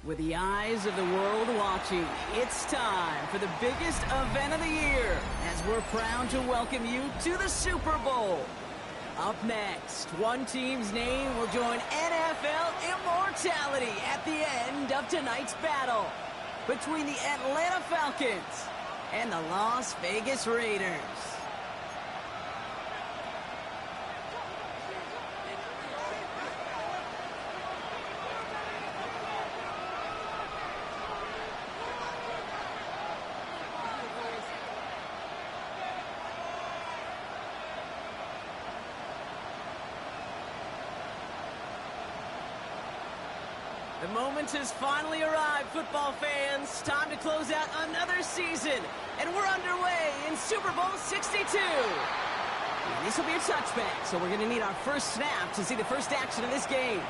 With the eyes of the world watching, it's time for the biggest event of the year as we're proud to welcome you to the Super Bowl. Up next, one team's name will join NFL immortality at the end of tonight's battle between the Atlanta Falcons and the Las Vegas Raiders. The moment has finally arrived, football fans. Time to close out another season. And we're underway in Super Bowl 62. And this will be a touchback, so we're going to need our first snap to see the first action of this game.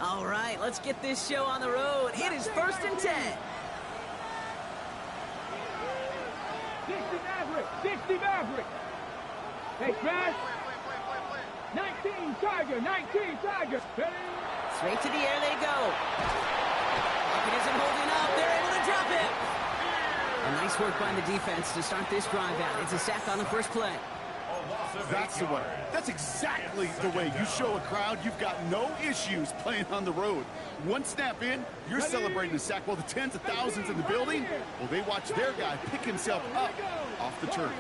All right, let's get this show on the road. It is 1st and 10. 60 Maverick. Hey, Crash. 19 Tiger. Straight to the air they go. It isn't holding up. They're able to drop it. A nice work by the defense to start this drive out. It's a sack on the first play. That's the way. That's exactly the way you show a crowd you've got no issues playing on the road. One snap in, you're celebrating a sack while the tens of thousands in the building, well, they watch their guy pick himself up off the turf.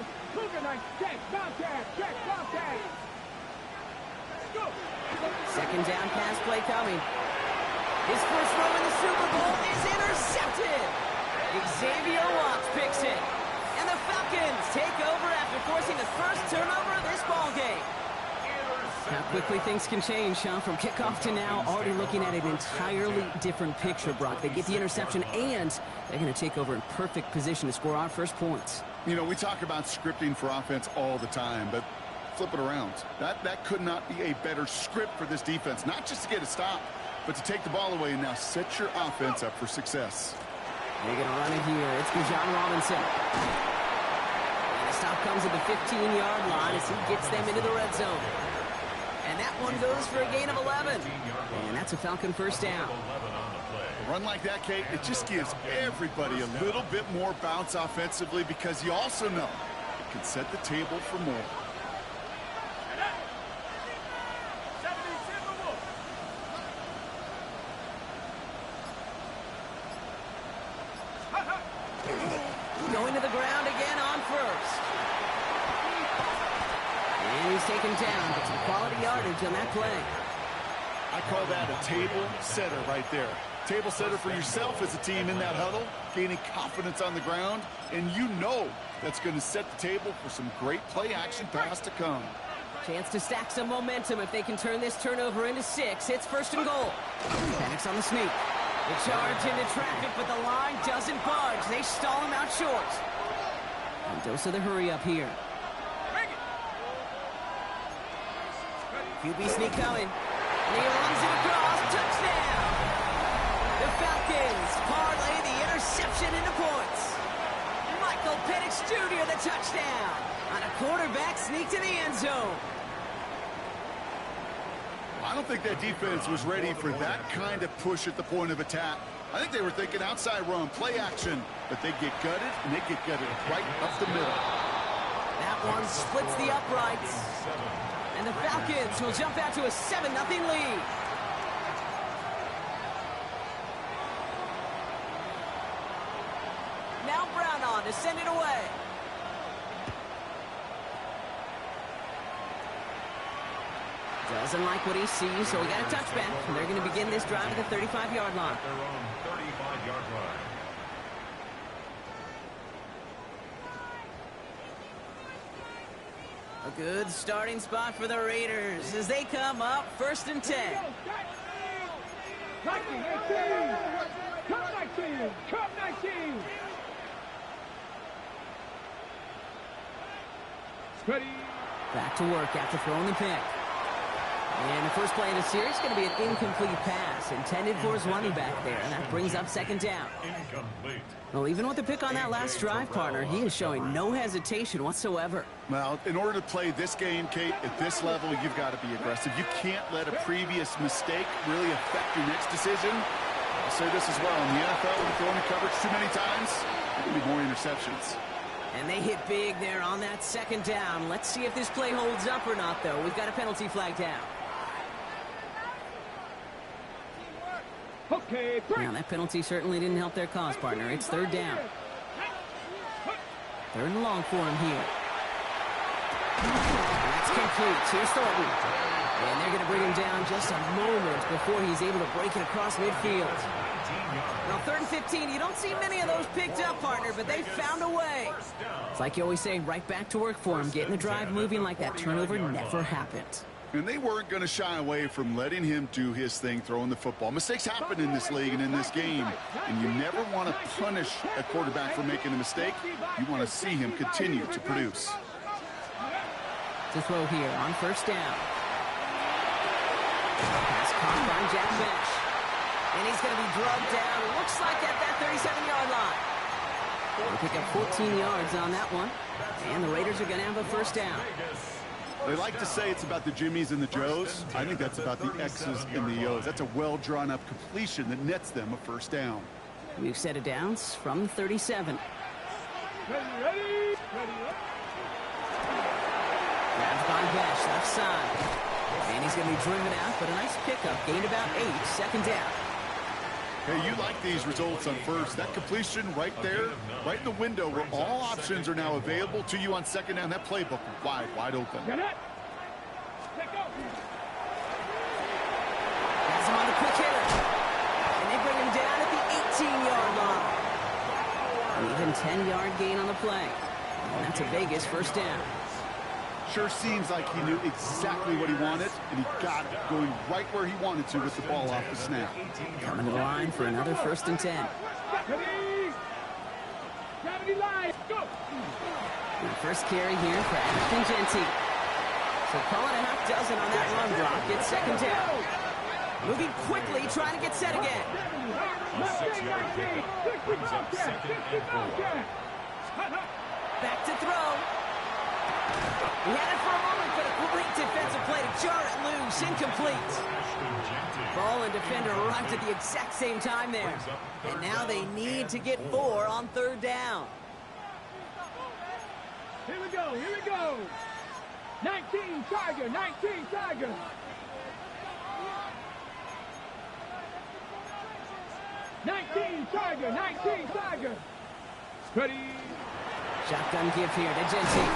Second down pass play coming. His first throw in the Super Bowl is intercepted. Xavier Watts picks it. And the Falcons take over after forcing the first turnover of this ballgame. How quickly things can change, huh? From kickoff to now, already looking at an entirely different picture, Brock. They get the interception, and they're going to take over in perfect position to score our first points. You know, we talk about scripting for offense all the time, but flip it around. That could not be a better script for this defense, not just to get a stop, but to take the ball away and now set your offense up for success. They're going to run it here. It's Bijan Robinson. And the stop comes at the 15-yard line as he gets them into the red zone. And that one goes for a gain of 11. And that's a Falcon first down. A run like that, Kate, it just gives everybody a little bit more bounce offensively because you also know it can set the table for more. Going to the ground again on first. And he's taken down, but some quality yardage on that play. I call that a table setter right there. Table setter for yourself as a team in that huddle, gaining confidence on the ground, and you know that's going to set the table for some great play action pass to come. Chance to stack some momentum if they can turn this turnover into 6. It's 1st and goal. Panics on the sneak. The charge into traffic, but the line doesn't budge. They stall him out short. And dose of the hurry up here. QB sneak coming. And he runs it across. Touchdown! The Falcons parlay the interception into points. Michael Penix Jr. the touchdown on a quarterback sneak to the end zone. I don't think that defense was ready for that kind of push at the point of attack. I think they were thinking outside run, play action, but they get gutted, and they get gutted right up the middle. That one splits the uprights. And the Falcons will jump out to a 7-0 lead. Now Brown on to send it away. Doesn't like what he sees, so we got a touchback. And they're going to begin this drive at the 35-yard line. Their own 35-yard line. A good starting spot for the Raiders as they come up 1st and 10. Come 19! Ready. Back to work after throwing the pick. And the first play of the series is going to be an incomplete pass intended for his running back there, and that brings up second down. Incomplete. Well, even with the pick on that last drive, partner, he is showing no hesitation whatsoever. Well, in order to play this game, Kate, at this level, you've got to be aggressive. You can't let a previous mistake really affect your next decision. I'll say this as well. In the NFL, when you throw into coverage too many times, there will be more interceptions. And they hit big there on that second down. Let's see if this play holds up or not, though. We've got a penalty flag down. Okay, break. Now, that penalty certainly didn't help their cause, partner. It's third down. Third and long for him here. That's complete. Here's Thornton. And they're going to bring him down just a moment before he's able to break it across midfield. Now, 3rd and 15, you don't see many of those picked up, partner, but they found a way. It's like you always say, right back to work for him, getting the drive moving like that turnover never happened. And they weren't going to shy away from letting him do his thing, throwing the football. Mistakes happen in this league and in this game, and you never want to punish a quarterback for making a mistake. You want to see him continue to produce. To throw here on first down. Pass caught by Jack Bench. And he's going to be drugged down. It looks like at that 37-yard line. They'll pick up 14 yards on that one. And the Raiders are going to have a first down. They like to say it's about the Jimmies and the Joes. I think that's about the X's and the O's. That's a well-drawn-up completion that nets them a first down. We've set it downs from 37. Ready. Grabbed by Besh, left side. And he's going to be driven out, but a nice pickup. Gained about 8, second down. Hey, you like these results on first. That completion right there, right in the window where all options are now available to you on second down. That playbook wide open. Get it. Let go. Has him on the quick hitter. And they bring him down at the 18-yard line. An even 10-yard gain on the play. And that's a Vegas first down. Sure seems like he knew exactly what he wanted, and he got it, going right where he wanted to with the ball off the snap. Coming to the line for another 1st and 10. Ready. Gravity line. Go. And first carry here for Ashton Genty. So call it a half dozen on that run block. It's second down. Moving quickly, trying to get set again. Back to throw. He had it for a moment, but a great defensive play to jar it loose. Incomplete. Ball and defender arrived at the exact same time there. And now they need to get 4 on third down. Here we go. 19 Tiger. 19 Tiger. Ready. Shotgun give here to Genty.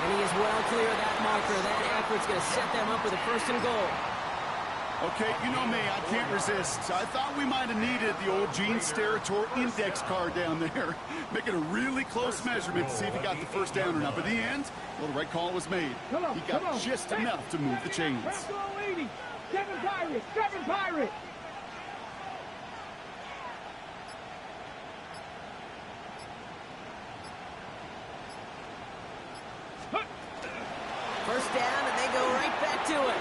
And he is well clear of that marker. That effort's going to set them up with a 1st and goal. Okay, you know me, I can't resist. I thought we might have needed the old Gene Steratore index card down there. Making a really close measurement to see if he got the first down or not. But in the end, well, the right call was made. He got just enough to move the chains. Seven Pirates. First down, and they go right back to it.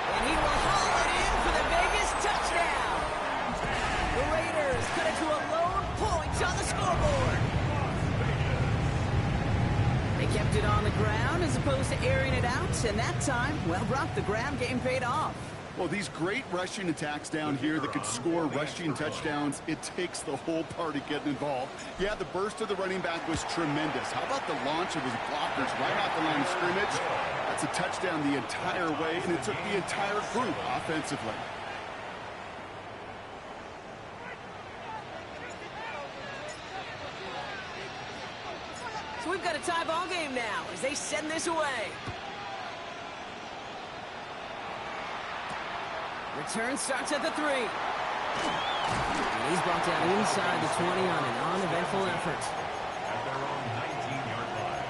And he will haul it in for the Vegas touchdown. The Raiders cut it to a lone point on the scoreboard. They kept it on the ground as opposed to airing it out, and that time, well, Brock, the ground game paid off. Well, these great rushing attacks down here that could score rushing touchdowns, it takes the whole party getting involved. Yeah, the burst of the running back was tremendous. How about the launch of his blockers right off the line of scrimmage? That's a touchdown the entire way, and it took the entire group offensively. So we've got a tie ball game now as they send this away. Return starts at the 3. And he's brought down inside the 20 on an uneventful effort. At their own 19-yard line.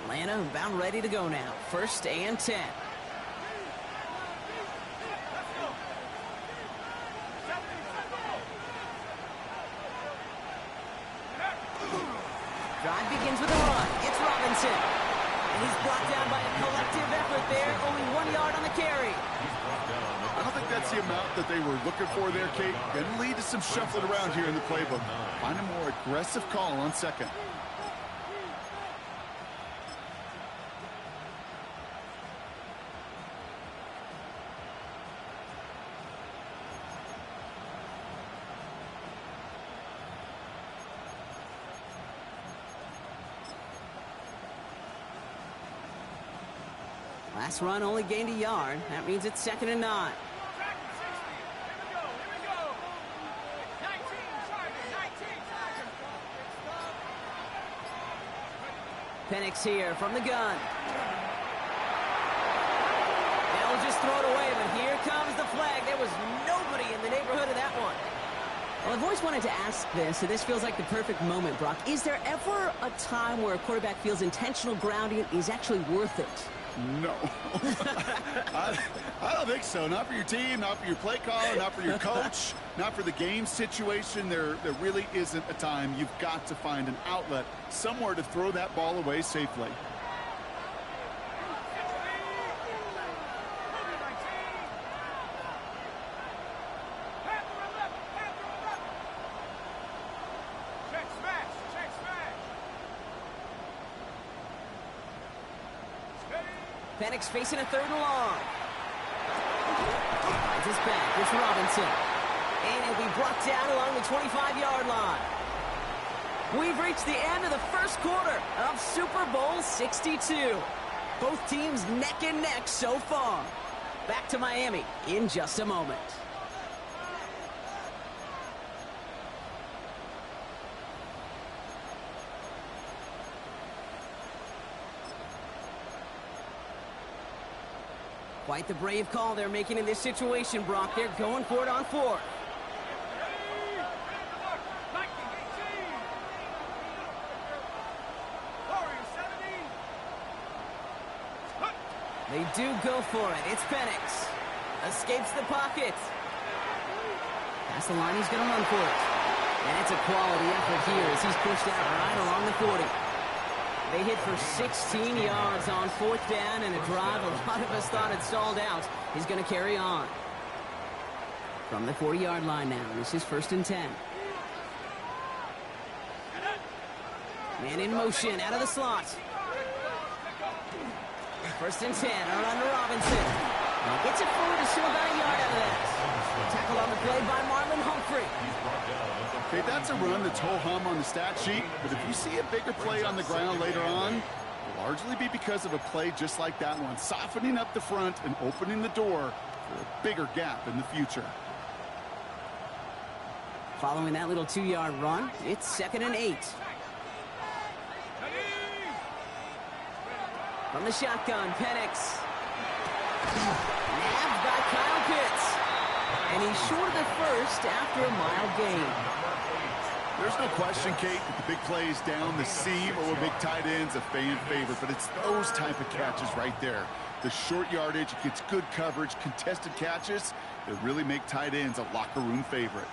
Atlanta about ready to go now. 1st and 10. Drive begins with a run. It's Robinson. And he's brought down by a collective effort there. Only 1 yard on the carry. I don't think that's the amount that they were looking for there, Kate. Going to lead to some shuffling around here in the playbook. Find a more aggressive call on second. Last run only gained a yard. That means it's 2nd and 9. Here we go. 19 Tiger. Penix here from the gun. They'll just throw it away, but here comes the flag. There was nobody in the neighborhood of that one. Well, I've always wanted to ask this, and this feels like the perfect moment, Brock. Is there ever a time where a quarterback feels intentional grounding is actually worth it? No. I don't think so. Not for your team, not for your play caller, not for your coach, not for the game situation. There really isn't a time. You've got to find an outlet, somewhere to throw that ball away safely. Penix facing a 3rd and long. Finds his back. It's Robinson. And he'll be brought down along the 25-yard line. We've reached the end of the first quarter of Super Bowl 62. Both teams neck and neck so far. Back to Miami in just a moment. Quite the brave call they're making in this situation, Brock. They're going for it on 4th. They do go for it. It's Penix. Escapes the pocket. Past the line, he's going to run for it. And it's a quality effort here as he's pushed out right along the 40. They hit for 16 yards on 4th down, and a drive a lot of us thought had stalled out is going to carry on. From the 40-yard line now, this is 1st and 10. Man in motion, out of the slot. 1st and 10, a run to Robinson. He gets it forward to still about a yard out of that. Tackle on the play by Marlon Humphrey. Okay, that's a run that's ho-hum on the stat sheet, but if you see a bigger play on the ground later on, it'll largely be because of a play just like that one, softening up the front and opening the door for a bigger gap in the future. Following that little 2-yard run, it's 2nd and 8. From the shotgun, Penix. Nabbed by Kyle Pitts. And he's short of the first after a mild gain. There's no question, Kate, that the big plays down the seam or big tight ends a fan favorite, but it's those type of catches right there. The short yardage, it gets good coverage, contested catches that really make tight ends a locker room favorite.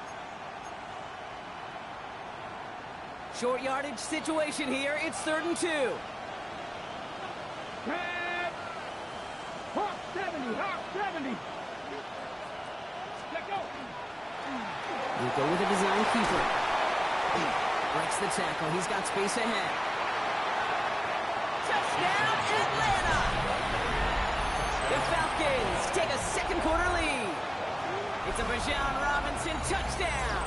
Short yardage situation here. It's 3rd and 2. Hawk 70, Hawk 70. Let go. We go with a design keeper. Breaks the tackle. He's got space ahead. Touchdown, Atlanta! The Falcons take a 2nd quarter lead. It's a Bijan Robinson touchdown.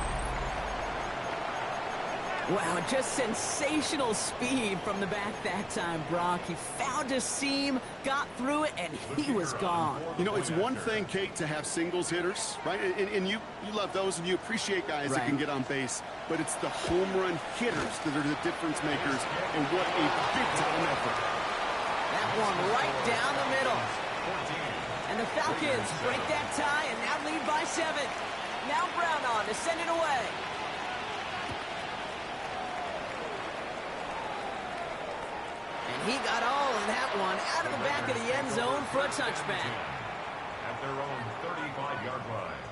Wow, just sensational speed from the back that time, Brock. He found a seam, got through it, and he was gone. You know, it's one thing, Kate, to have singles hitters, right? And you love those, and you appreciate guys that can get on base. But it's the home run hitters that are the difference makers, and what a big-time effort. That one right down the middle. And the Falcons break that tie and now lead by 7. Now Brown on to send it away. And he got all of that one out of the back of the end zone for a touchback. At their own 35-yard line.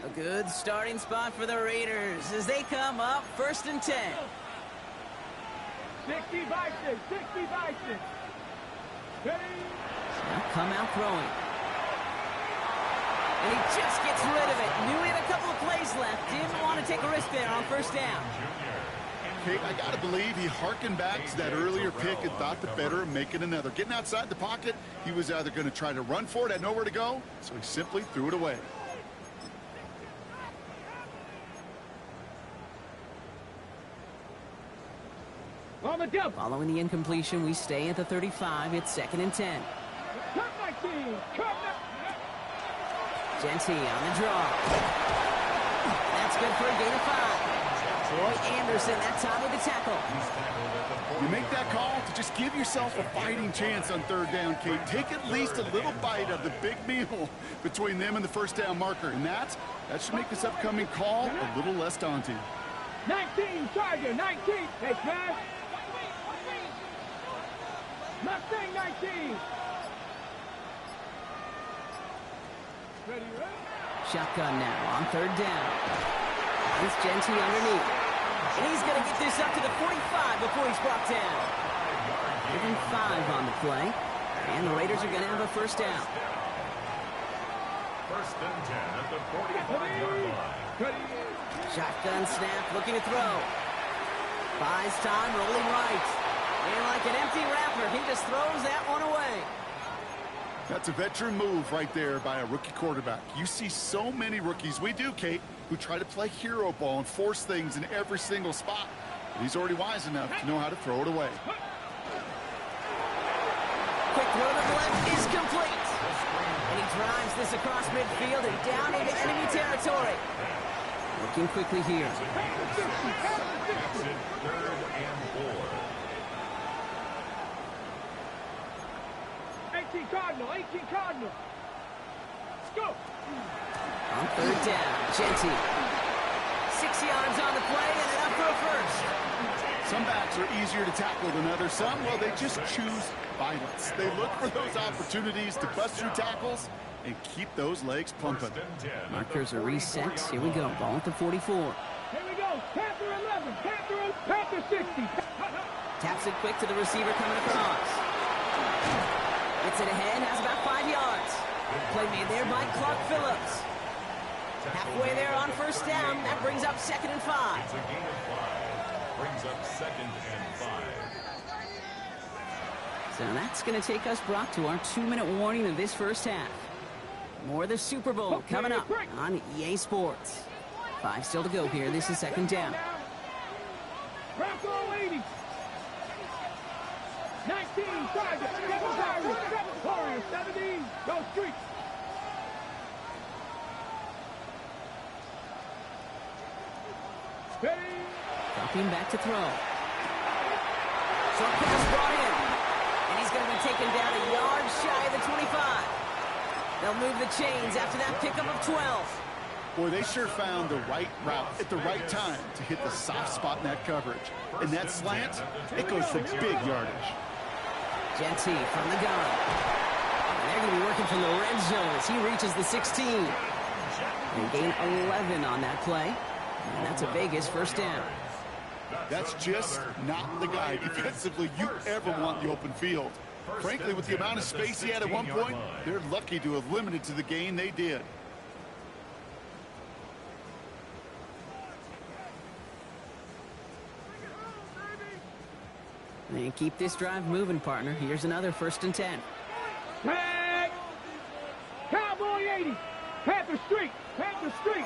A good starting spot for the Raiders as they come up 1st and 10. 60 by 6, 60 by 6. Ready? Now come out throwing. And he just gets rid of it. Knew he had a couple of plays left. Didn't want to take a risk there on 1st down. Okay, I got to believe he harkened back to that earlier pick and thought the better of making another. Getting outside the pocket, he was either going to try to run for it, had nowhere to go, so he simply threw it away. On the double. Following the incompletion, we stay at the 35. It's 2nd and 10. Cut my team. Cut my... Genty on the draw. That's good for a gain of 5. Troy Anderson that time with the tackle. You make that call to just give yourself a fighting chance on 3rd down, Kate. Take at least a little bite of the big meal between them and the 1st down marker. And that should make this upcoming call a little less daunting. 19, Charger, 19. Hey, Chad. Mustang 19. Ready, ready? Shotgun now on 3rd down. It's Genty underneath. And he's going to get this up to the 45 before he's brought down. Given 5 on the play. And the Raiders are going to have a 1st down. 1st and 10 at the 45-yard line. Ready? Shotgun snap, looking to throw. Buys time, rolling right. And like an empty wrapper, he just throws that one away. That's a veteran move right there by a rookie quarterback. You see so many rookies, we do, Kate, who try to play hero ball and force things in every single spot. But he's already wise enough to know how to throw it away. Quick throw to the left is complete. And he drives this across midfield and down into enemy territory. Looking quickly here. Exit 3rd and 4. 18 Cardinal, 18 Cardinal. Let's go. On 3rd down, Genty. 6 yards on the play and enough for a 1st. Some backs are easier to tackle than others. Some, well, they just choose violence. They look for those opportunities to bust through tackles and keep those legs pumping. Markers are reset. Here we go. Ball at the 44. Here we go. Panther 11, Panther 60. Taps it quick to the receiver coming across. Gets it ahead, has about 5 yards. Play made there by Clark Phillips. Halfway there on 1st down. That brings up 2nd and 5. It's a gain of 5. Brings up 2nd and 5. So that's going to take us, Brock, to our 2-minute warning of this 1st half. More of the Super Bowl coming up on EA Sports. 5 still to go here. This is 2nd down. Bronco 80. 19, Charger, 7 Warriors, 17. Go Streets. Ready? Dropping back to throw. Short pass brought in. And he's going to be taken down a yard shy of the 25. They'll move the chains after that pickup of 12. Boy, they sure found the right route at the right time to hit the soft spot in that coverage. And that slant, it goes for big yardage. Genty from the gun. And they're going to be working from the red zone as he reaches the 16. And gain 11 on that play. And that's a Vegas 1st down. That's just not the guy defensively you ever want in the open field. Frankly, with the amount of space he had at one point, they're lucky to have limited to the gain they did. And keep this drive moving, partner. Here's another 1st and 10. Tag. Cowboy 80. Panther Street. Panther Street.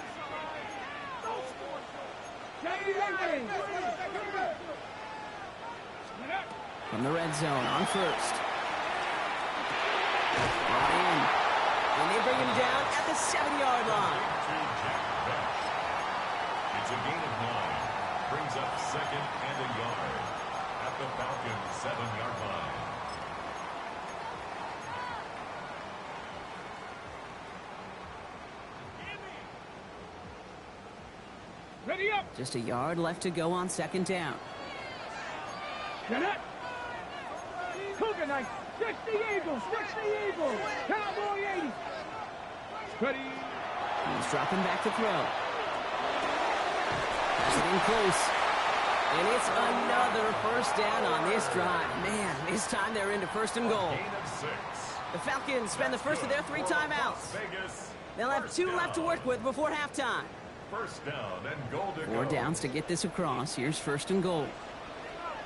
From the red zone on 1st. Brought in. And they bring him down at the 7-yard line. It's a gain of 9. Brings up 2nd and a yard at the Falcons' 7-yard line. Ready up. Just a yard left to go on 2nd down. Get it. Cougar Knight. 60 Eagles. 60 Eagles. Cowboy 80. Ready. He's dropping back to throw. Pass it in close. And it's another first down on this drive. Man, this time they're into first and goal. Gain of 6. The Falcons spend the first of their 3 timeouts. They'll have 2 left to work with before halftime. First down and goal to 4 go. downs to get this across. Here's first and goal.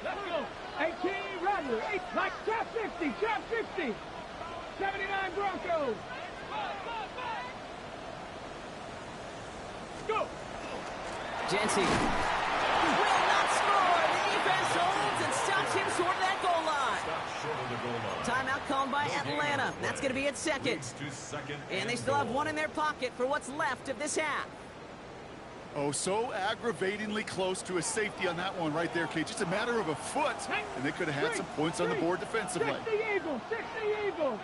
Let's go. 18 Rattler. 8 like trap 50. Trap 50. 79 Broncos. Go. Jency will not score. The defense holds and stops him short of that goal line. Stop short of the goal line. Timeout called by Atlanta. That's going to be at second. Leads to second And they still have 1 in their pocket for what's left of this half. Oh, so aggravatingly close to a safety on that one right there, Kate. Just a matter of a foot, and they could have had some points on the board defensively. 60 Eagles. 60 Eagles.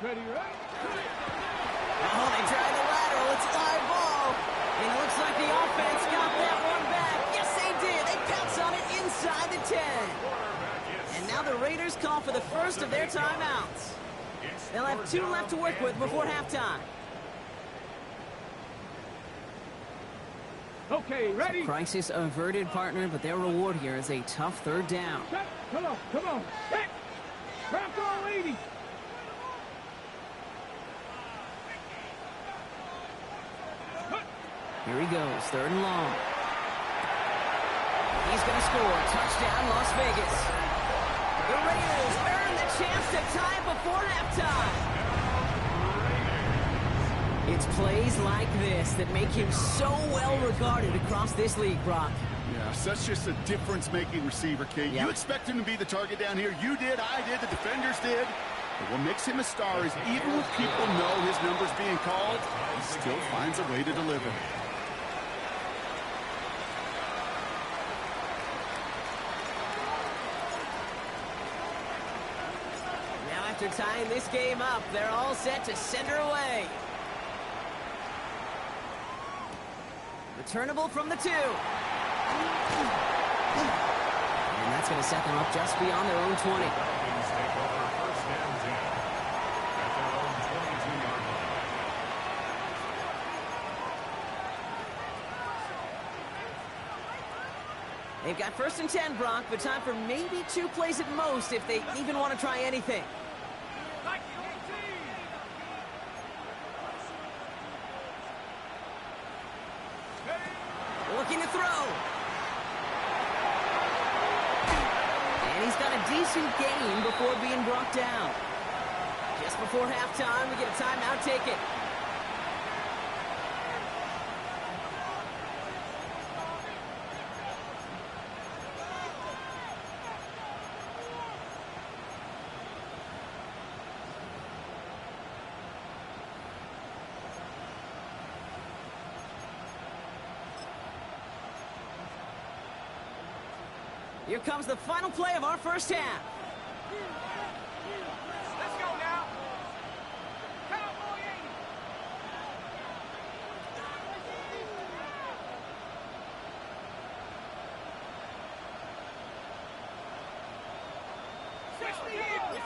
Ready, right? Oh, they try the lateral. It's a live ball. And it looks like the offense got that one back. Yes, they did. They pounce on it inside the 10. And now the Raiders call for the first of their timeouts. They'll have 2 left to work with before halftime. Okay, ready? Crisis averted, partner, but their reward here is a tough 3rd down. Set. Come on, come on. Hit. Bronco 80. Here he goes, 3rd and long. He's going to score. Touchdown, Las Vegas. The Raiders earn the chance to tie before halftime. It's plays like this that make him so well regarded across this league, Brock. Yeah, such just a difference-making receiver, Kate. Yep. You expect him to be the target down here. You did, I did, the defenders did. But what makes him a star is even when people know his number's being called, he still finds a way to deliver. Now after tying this game up, they're all set to send her away. Returnable from the 2. And that's going to set them up just beyond their own 20. Falcons take over first and 10 at their own 22-yard line. They've got first and 10, Brock, but time for maybe 2 plays at most if they even want to try anything. Looking to throw. And he's got a decent gain before being brought down. Just before halftime, we get a timeout taken. Here comes the final play of our first half. Let's go now. Cowboy 80. 60 Eagles.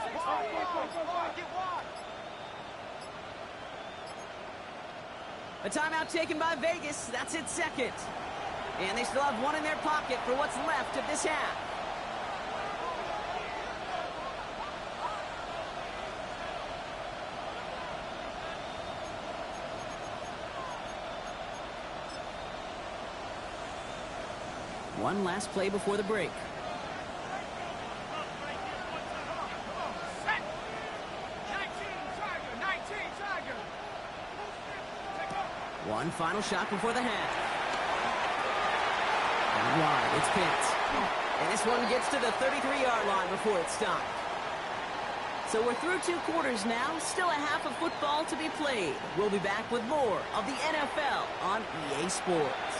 A timeout taken by Vegas. That's its second. And they still have 1 in their pocket for what's left of this half. One last play before the break. Set. 19 Tiger. One final shot before the half. And wide, it's picked. And this one gets to the 33-yard line before it's stopped. So we're through 2 quarters now. Still a half of football to be played. We'll be back with more of the NFL on EA Sports.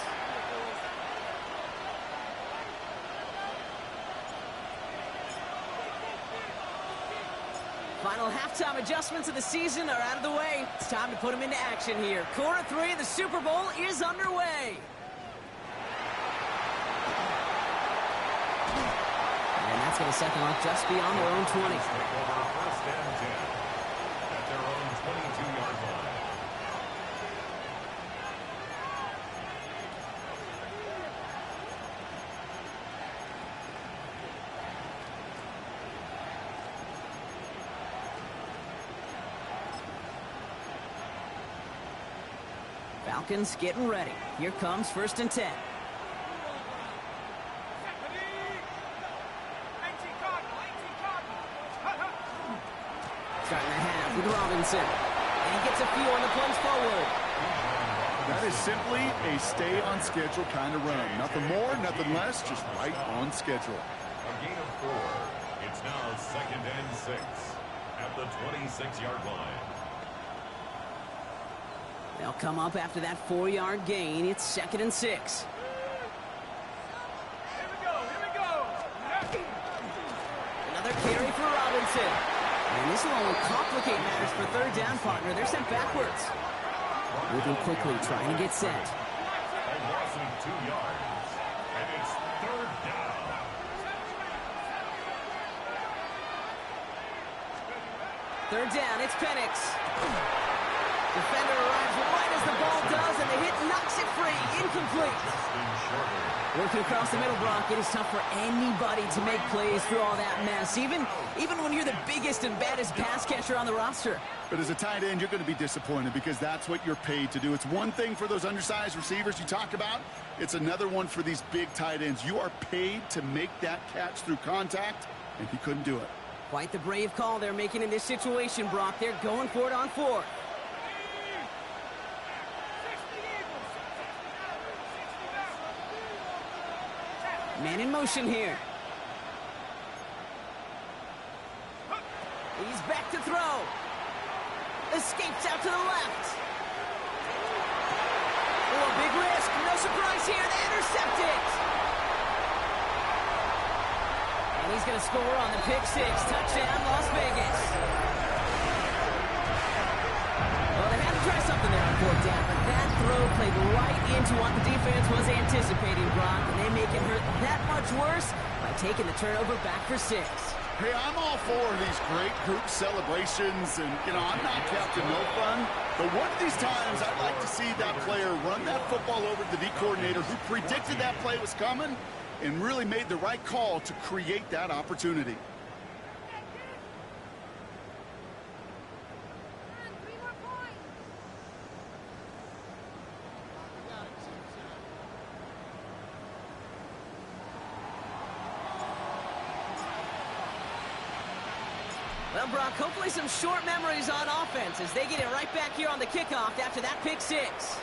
Final halftime adjustments of the season are out of the way. It's time to put them into action here. Quarter 3 of the Super Bowl is underway. And that's going to set them up just beyond their own 20. Take over first and 10 at their own 22. Falcons getting ready. Here comes 1st and 10. Starting the half with Robinson. And he gets a few on the plunge forward. That is simply a stay-on-schedule kind of run. Nothing more, nothing less, just right on schedule. A gain of 4. It's now 2nd and 6 at the 26-yard line. They'll come up after that 4-yard gain. It's 2nd and 6. Here we go. Another carry for Robinson. And this will only complicate matters for 3rd down, partner. They're sent backwards. Moving quickly, trying to get set. A loss of 2 yards. And it's 3rd down. 3rd down, it's Penix. Defender arrives right as the ball does, and the hit knocks it free. Incomplete. Working across the middle, Brock, it is tough for anybody to make plays through all that mess, even when you're the biggest and baddest pass catcher on the roster. But as a tight end, you're going to be disappointed because that's what you're paid to do. It's one thing for those undersized receivers you talk about. It's another one for these big tight ends. You are paid to make that catch through contact, and he couldn't do it. Quite the brave call they're making in this situation, Brock. They're going for it on 4th. Man in motion here. He's back to throw. Escapes out to the left. Oh, a big risk. No surprise here. They intercept it. And he's going to score on the pick 6. Touchdown, Las Vegas. Well, they had to try something there on 4th down, but that throw played right into what the defense was anticipating, Brock, and they make it hurt that much worse by taking the turnover back for 6. Hey, I'm all for these great group celebrations, and, I'm not Captain No Fun, but one of these times I'd like to see that player run that football over to the D coordinator who predicted that play was coming and really made the right call to create that opportunity. Well, Brock, hopefully some short memories on offense as they get it right back here on the kickoff after that pick 6.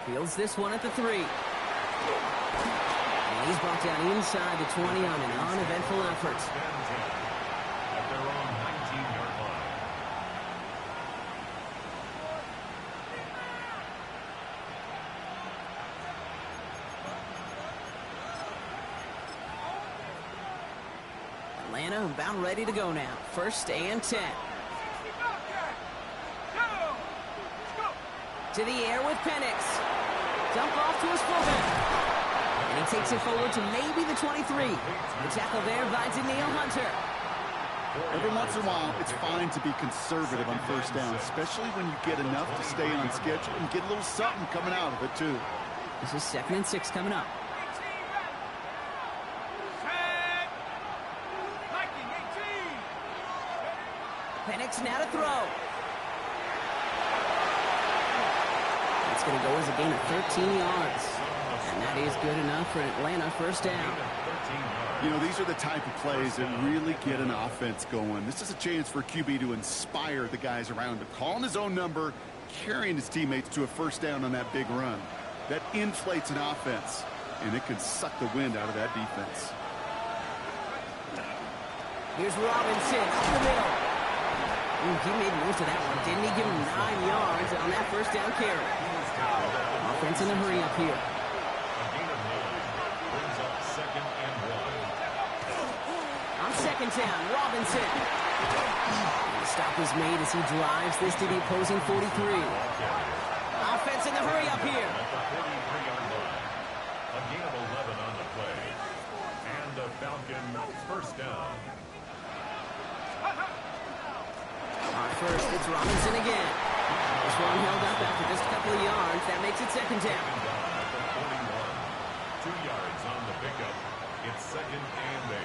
Fields this one at the 3. And he's brought down inside the 20 on an uneventful effort. At their own 19-yard line. Atlanta about ready to go now. 1st and 10. To the air with Penix. Dump off to his fullback. And he takes it forward to maybe the 23. The tackle there by Daniil Hunter. Every once in a while, it's fine to be conservative on 1st down, especially when you get enough to stay on schedule and get a little something coming out of it, too. This is 2nd and 6 coming up. Penix now to throw. It's going to go as a gain of 13 yards. And that is good enough for Atlanta 1st down. These are the type of plays that really get an offense going. This is a chance for QB to inspire the guys around him, calling his own number, carrying his teammates to a 1st down on that big run. That inflates an offense, and it can suck the wind out of that defense. Here's Robinson up the middle. He made most of that one, didn't he? Give him 9 yards on that 1st down carry. Offense in a hurry up here. A gain of 9 brings up 2nd and 1. On 2nd down, Robinson. The stop is made as he drives this to the opposing 43. Offense in the hurry up here. At the 43-yard line. A gain of 11 on the play. And the Falcon 1st down. On 1st, it's Robinson again. This one held up after just a couple of yards. That makes it 2nd down. At the 41. 2 yards on the pickup. It's 2nd and 8.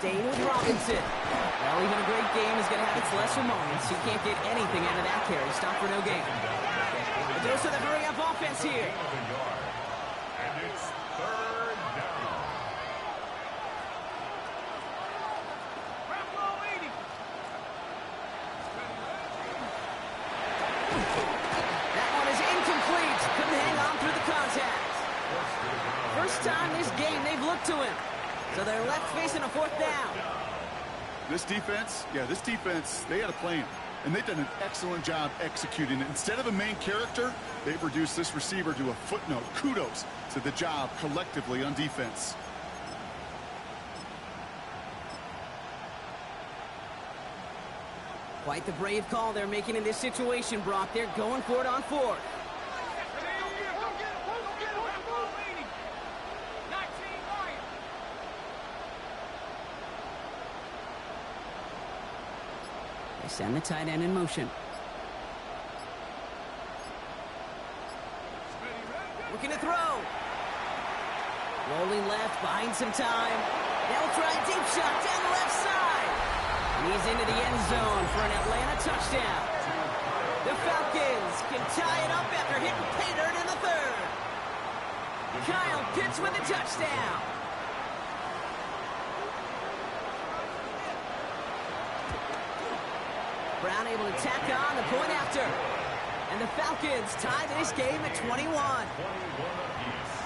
staying with Robinson. Well, even a great game is going to have its lesser moments. He can't get anything out of that carry. Stop for no gain. A dose of the hurry-up offense here. And it's third down. That one is incomplete. Couldn't hang on through the contact. First time this game they've looked to him. So they're left facing a fourth down. This defense, they had a plan. And they've done an excellent job executing it. Instead of a main character, they've reduced this receiver to a footnote. Kudos to the job collectively on defense. Quite the brave call they're making in this situation, Brock. They're going for it on fourth. They send the tight end in motion. Looking to throw. Rolling left, buying some time. They'll try a deep shot down the left side. And he's into the end zone for an Atlanta touchdown. The Falcons can tie it up after hitting pay dirt in the third. Kyle Pitts with a touchdown. Brown able to tack on the point after. And the Falcons tie this game at 21. 21 apiece.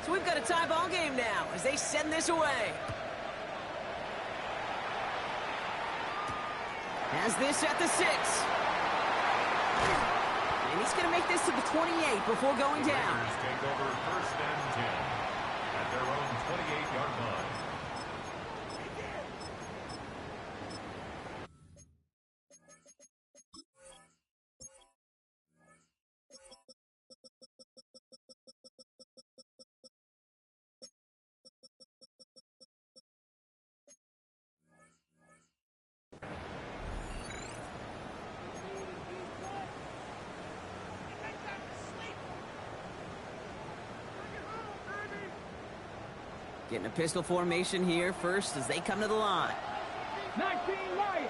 So we've got a tie ball game now as they send this away. Has this at the 6. And he's going to make this to the 28 before going down. Raiders take over first and 10 at their own 28-yard line. Getting a pistol formation here first as they come to the line. 19 right.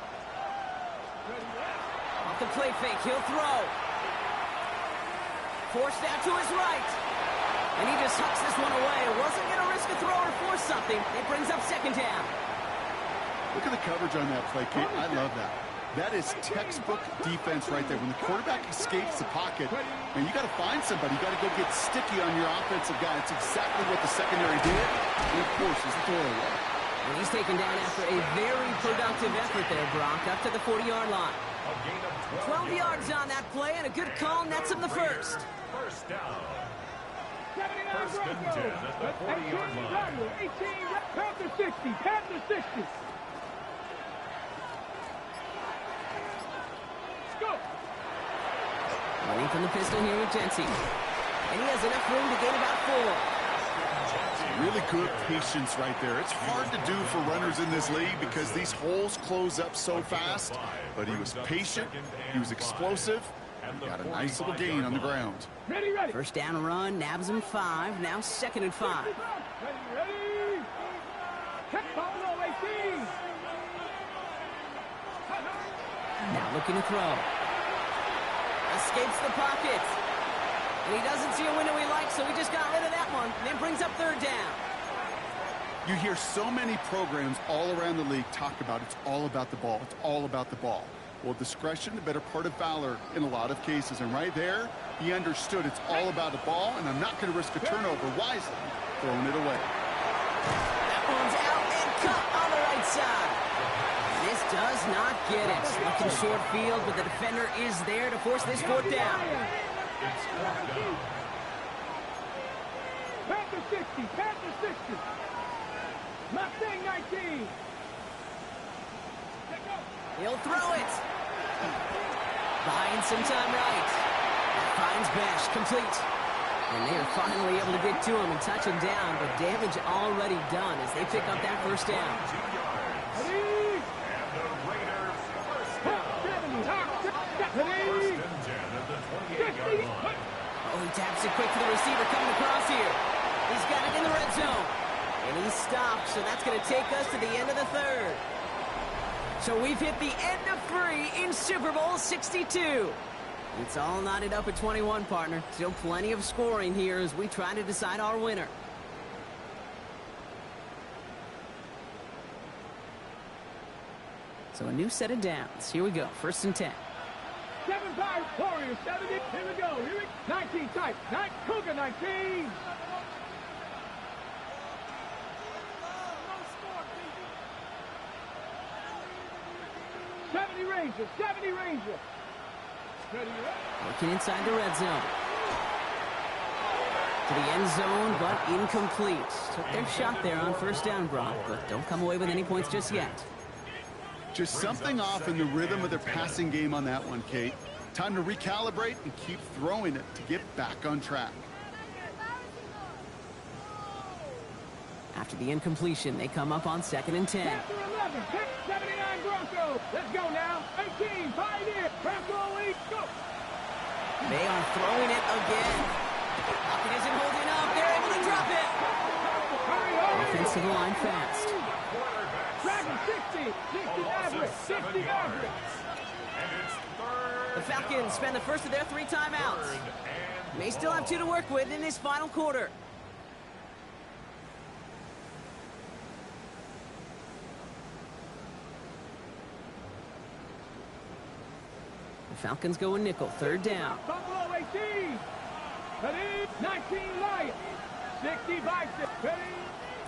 Off the play fake, he'll throw. Forced out to his right. And he just hucks this one away. Wasn't going to risk a throw or force something. It brings up second down. Look at the coverage on that play, Kate. I love that. That is textbook defense right there. When the quarterback escapes the pocket, and you got to find somebody. You got to go get sticky on your offensive guy. It's exactly what the secondary did. And of course, it's the throwaway. And he's taken down after a very productive effort there, Brock, up to the 40-yard line. A gain of 12 yards on that play, and a good call nets him the first. First down. 79 First and 10 at the 40-yard line. 18, Panther 60, Panther 60. Go. Running from the pistol here with Jency. And he has enough room to gain about 4. Really good patience right there. It's hard to do for runners in this league because these holes close up so fast. But he was patient, he was explosive, and got a nice little gain on the ground. Ready, ready. First down run, nabs him 5, now 2nd and 5. Ready, ready. Check ball, 18. Now looking to throw. Escapes the pocket. And he doesn't see a window he likes, so he just got rid of that one. And then brings up 3rd down. You hear so many programs all around the league talk about it's all about the ball. It's all about the ball. Well, discretion, the better part of valor in a lot of cases. And right there, he understood it's all about the ball, and I'm not going to risk a turnover wisely, throwing it away. That one's out and cut on the right side. This does not get it. Looking short field, but the defender is there to force this 4th down. It's 4th down. Panther 60, Panther 60. Mustang 19. He'll throw it. Buying some time right. Finds Bash, complete. And they are finally able to get to him and touch him down, but damage already done as they pick up that 1st down. 2 yards. And the Raiders first down. Oh, he taps it quick for the receiver coming across here. He's got it in the red zone. And he stops, so that's going to take us to the end of the third. So we've hit the end of 3 in Super Bowl 62. It's all knotted up at 21, partner. Still plenty of scoring here as we try to decide our winner. So a new set of downs. Here we go. 1st and 10. 7-5 Warriors, 70. Here we go. 19 type. Cougar 19. Rangers, 70 Rangers. Working inside the red zone. To the end zone, but incomplete. Took their shot there on 1st down, Brock, but don't come away with any points just yet. Just something off in the rhythm of their passing game on that one, Kate. Time to recalibrate and keep throwing it to get back on track. After the incompletion, they come up on 2nd and 10. After 11, pick 79 Broncos. Let's go now. 18, Pioneer, Bronco lead, go. They are throwing it again. Pocket isn't holding up. They're able to drop it. Offensive line fast. Dragon 60 average, 60 average. The Falcons spend the first of their 3 timeouts. May still have 2 to work with in this final quarter. The Falcons go in nickel, 3rd down. Buffalo 18. Ready? 19 Lions. 60 Bison. Ready?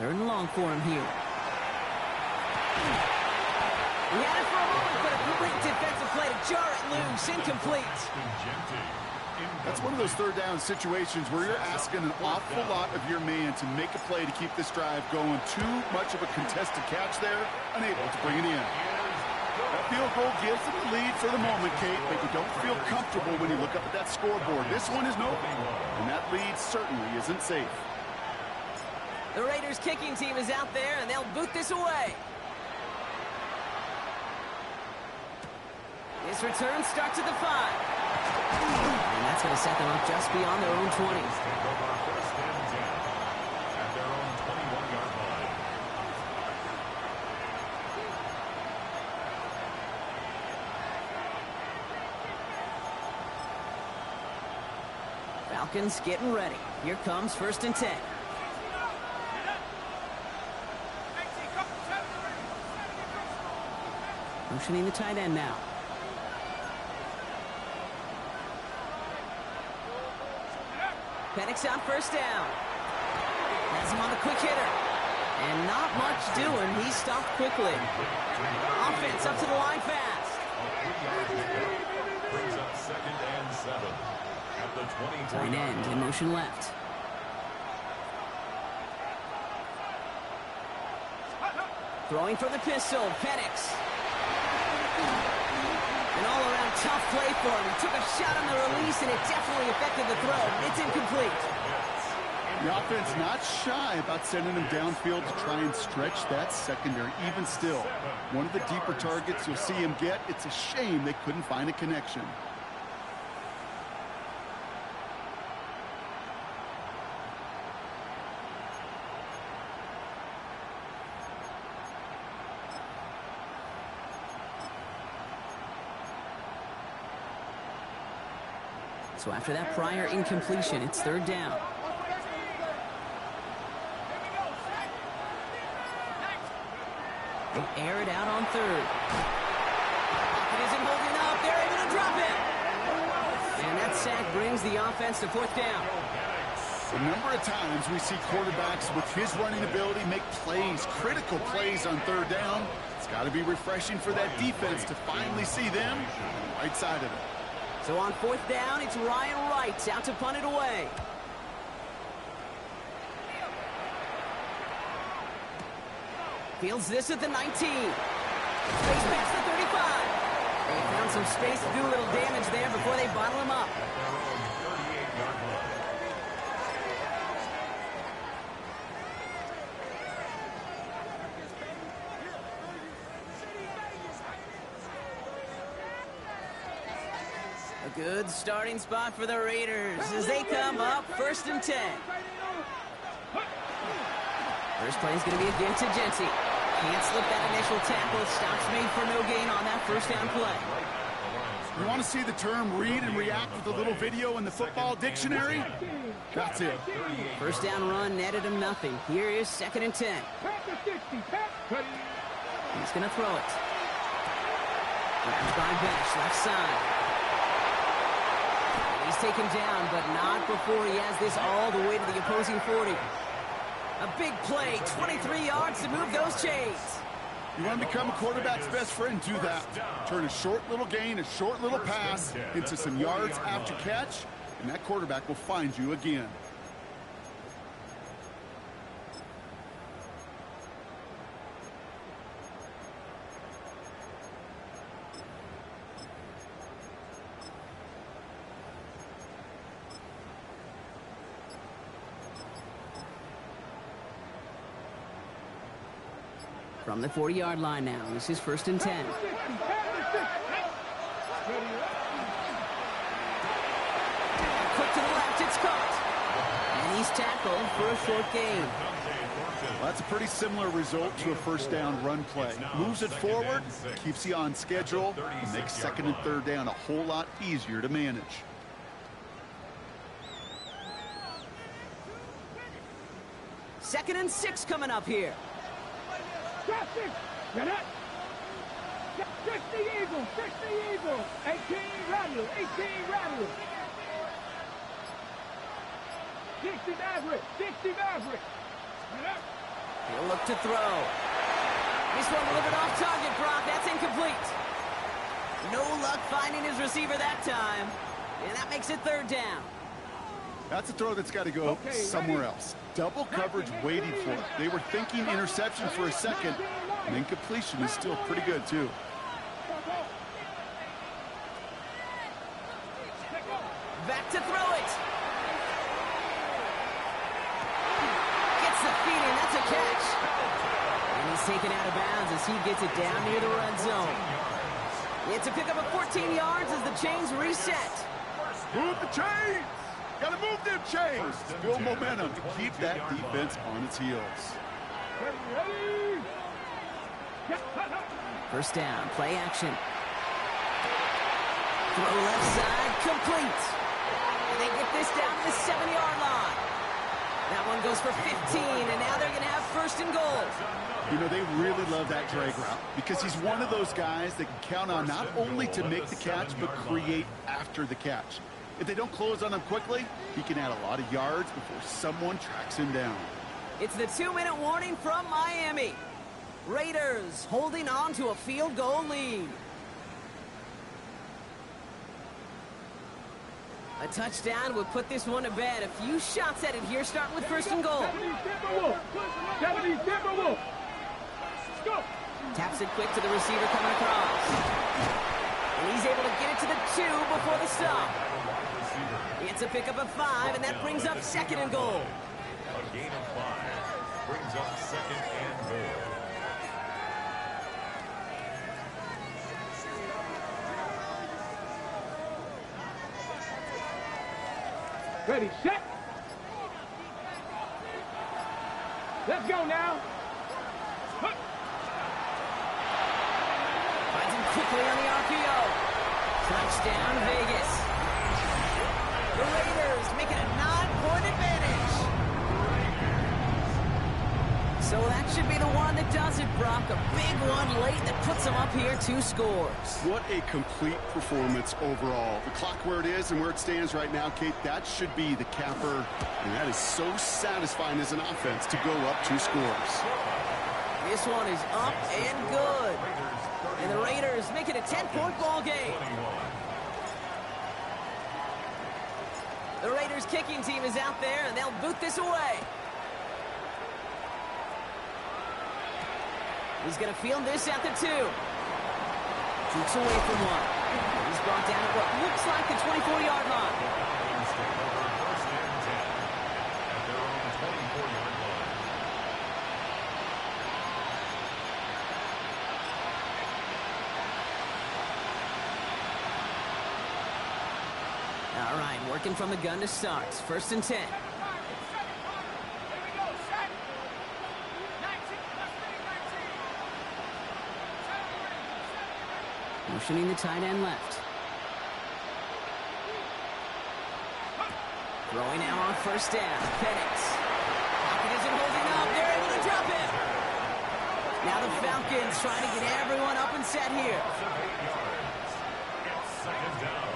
3rd and long for him here. He had it for a moment, but a great defensive play to jar it loose. Incomplete. That's one of those 3rd down situations where you're asking an awful lot of your man to make a play to keep this drive going. Too much of a contested catch there, unable to bring it in. That field goal gives them the lead for the moment, Kate, but you don't feel comfortable when you look up at that scoreboard. This one is no, and that lead certainly isn't safe. The Raiders kicking team is out there, and they'll boot this away. This return starts at the 5. And that's going to set them up just beyond their own 20. Falcons getting ready. Here comes 1st and 10. Motioning the tight end now. Penix on 1st down. Has him on the quick hitter. And not much doing. He stopped quickly. Offense up to the line fast. Brings up 2nd and 7 at the 23. Tight end in motion left. Throwing for the pistol, Penix. An all-around tough play for him. He took a shot on the release, and it definitely affected the throw. It's incomplete. The offense not shy about sending him downfield to try and stretch that secondary. Even still, one of the deeper targets you'll see him get. It's a shame they couldn't find a connection. So after that prior incompletion, it's 3rd down. They air it out on 3rd. Pocket isn't holding up. They're able to drop it. And that sack brings the offense to 4th down. A number of times we see quarterbacks with his running ability make plays, critical plays on 3rd down. It's got to be refreshing for that defense to finally see them on the right side of it. So on 4th down, it's Ryan Wright out to punt it away. Fields this at the 19. Space past the 35. They found some space to do a little damage there before they bottle him up. A Good starting spot for the Raiders as they come up 1st and 10. First play is going to be against Genty. Can't slip that initial tackle. Stops made for no gain on that first down play. You want to see the term read and react with a little video in the football dictionary? That's it. First down run netted him nothing. Here is 2nd and 10. He's going to throw it. Grabbed by Besh, left side. He's taken down, but not before he has this all the way to the opposing 40. A big play, 23 yards to move those chains. You want to become a quarterback's best friend? Do that. Turn a short little gain, a short little pass into some yards after catch, and that quarterback will find you again. From the 40-yard line now, this is 1st and 10. Quick to the left, it's caught. And he's tackled for a short gain. Well, that's a pretty similar result to a first down run play. Moves it forward, keeps you on schedule, and makes 2nd and 3rd down a whole lot easier to manage. Second and 6 coming up here. Get it. 60 Eagles, 60 Eagles. 18 Rattle, 18 Rattle. 60 Maverick, 60 Maverick. He'll look to throw. This one delivered off target, Brock. That's incomplete. No luck finding his receiver that time. And that makes it 3rd down. That's a throw that's got to go somewhere else. Double coverage waiting for it. They were thinking interception for a second, and incompletion is still pretty good, too. Back to throw it. Gets the feet in. That's a catch. And he's taken out of bounds as he gets it down near the red zone. It's a pickup of 14 yards as the chains reset. Move the chains! Gotta move them chains! Build momentum to keep that defense on its heels. First down, play action. Throw left side, complete. And they get this down to the 7-yard line. That one goes for 15, and now they're going to have 1st and goal. You know, they really love that drag route because he's one of those guys that can count on not only to make the catch, but create after the catch. If they don't close on him quickly, he can add a lot of yards before someone tracks him down. It's the 2-minute warning from Miami. Raiders holding on to a field goal lead. A touchdown would put this one to bed. A few shots at it here, starting with 1st and goal. 70 Timberwolf. Go. Taps it quick to the receiver coming across. And he's able to get it to the 2 before the stop. It's a pickup of 5, and that brings up 2nd and goal. A gain of 5 brings up 2nd and goal. Ready, set. Let's go now. Finds him quickly on the RPO. Touchdown, Vegas. The Raiders making a 9-point advantage. So that should be the one that does it, Brock. A big one late that puts them up here 2 scores. What a complete performance overall. The clock where it is and where it stands right now, Kate, that should be the capper. And that is so satisfying as an offense to go up 2 scores. This one is up and good. And the Raiders make it a 10-point ball game. The Raiders kicking team is out there, and they'll boot this away. He's going to field this at the 2. Keeps away from 1. He's brought down at what looks like the 24-yard line. First and 10 at their own 24-yard line. Working from the gun to start. 1st and 10. Motioning the tight end left. Throwing now on 1st down. Penix. Pocket isn't holding up. They're able to drop him. Now the Falcons trying to get everyone up and set here. It's 2nd down.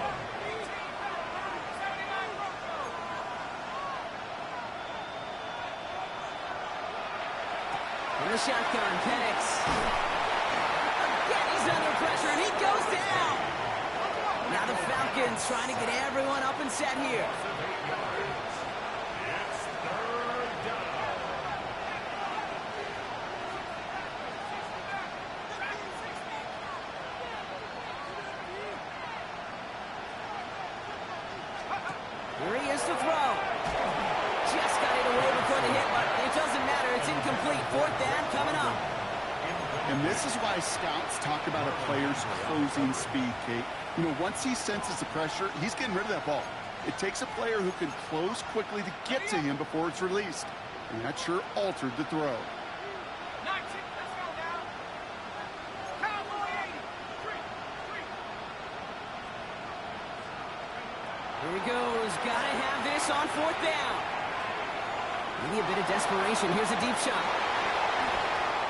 In the shotgun, Penix. Again, he's under pressure, and he goes down. Now the Falcons trying to get everyone up and set here. It's 3rd down. Here he is to throw. Just got it away before the hit, but it doesn't matter. It's incomplete. 4th down coming up. And this is why scouts talk about a player's closing speed, Kate. You know, once he senses the pressure, he's getting rid of that ball. It takes a player who can close quickly to get to him before it's released. And that sure altered the throw. Here he goes. Gotta have this on 4th down. Maybe a bit of desperation. Here's a deep shot.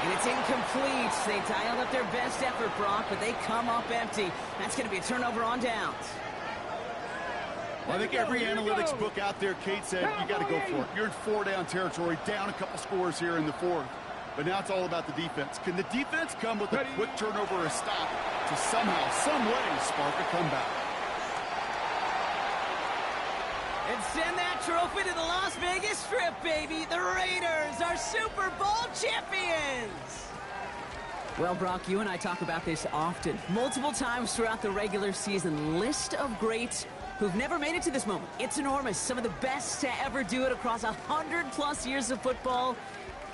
And it's incomplete. They dialed up their best effort, Brock, but they come up empty. That's going to be a turnover on downs. Well, I think every analytics book out there, Kate, said you got to go for it. You're in 4-down territory, down a couple scores here in the 4th. But now it's all about the defense. Can the defense come with a quick turnover or a stop to somehow, some way, spark a comeback? And send that trophy to the Las Vegas Strip, baby. The Raiders are Super Bowl champions. Well, Brock, you and I talk about this often. Multiple times throughout the regular season. List of greats who've never made it to this moment. It's enormous. Some of the best to ever do it across 100+ years of football.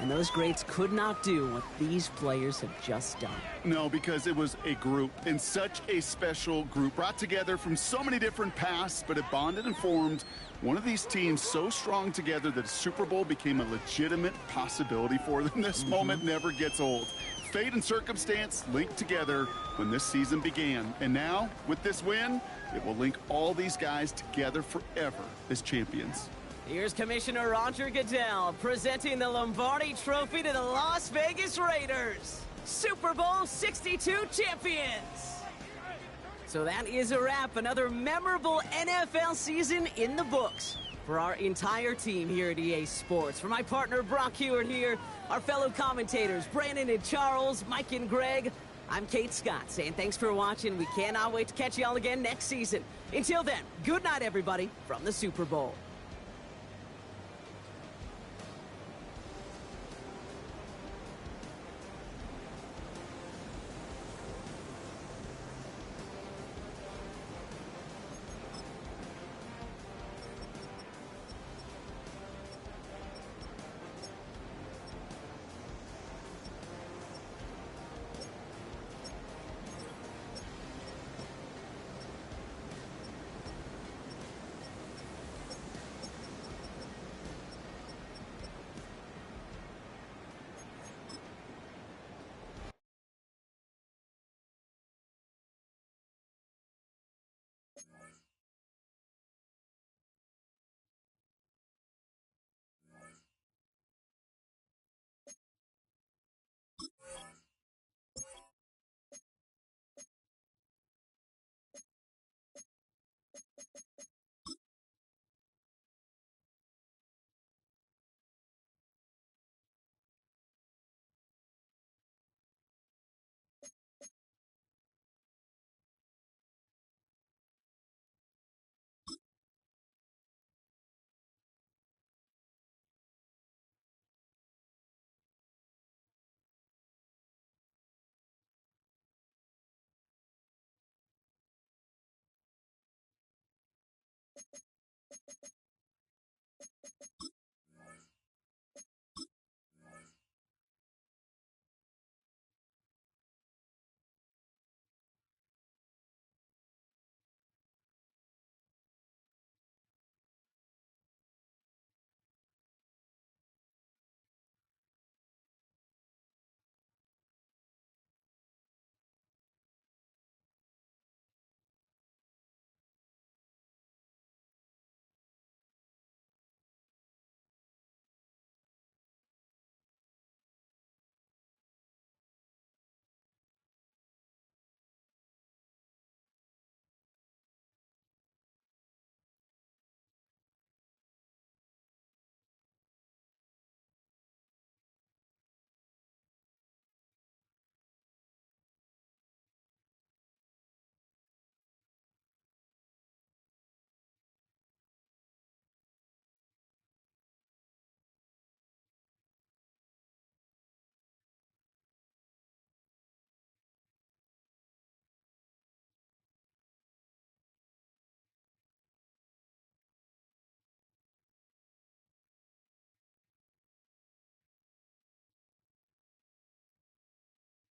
And those greats could not do what these players have just done. No, because it was a group, and such a special group, brought together from so many different paths, but it bonded and formed one of these teams so strong together that a Super Bowl became a legitimate possibility for them. This moment never gets old. Fate and circumstance linked together when this season began. And now, with this win, it will link all these guys together forever as champions. Here's Commissioner Roger Goodell presenting the Lombardi Trophy to the Las Vegas Raiders, Super Bowl 62 champions. So that is a wrap. Another memorable NFL season in the books for our entire team here at EA Sports. For my partner Brock Hewitt here, our fellow commentators Brandon and Charles, Mike and Greg, I'm Kate Scott saying thanks for watching. We cannot wait to catch y'all again next season. Until then, good night everybody from the Super Bowl.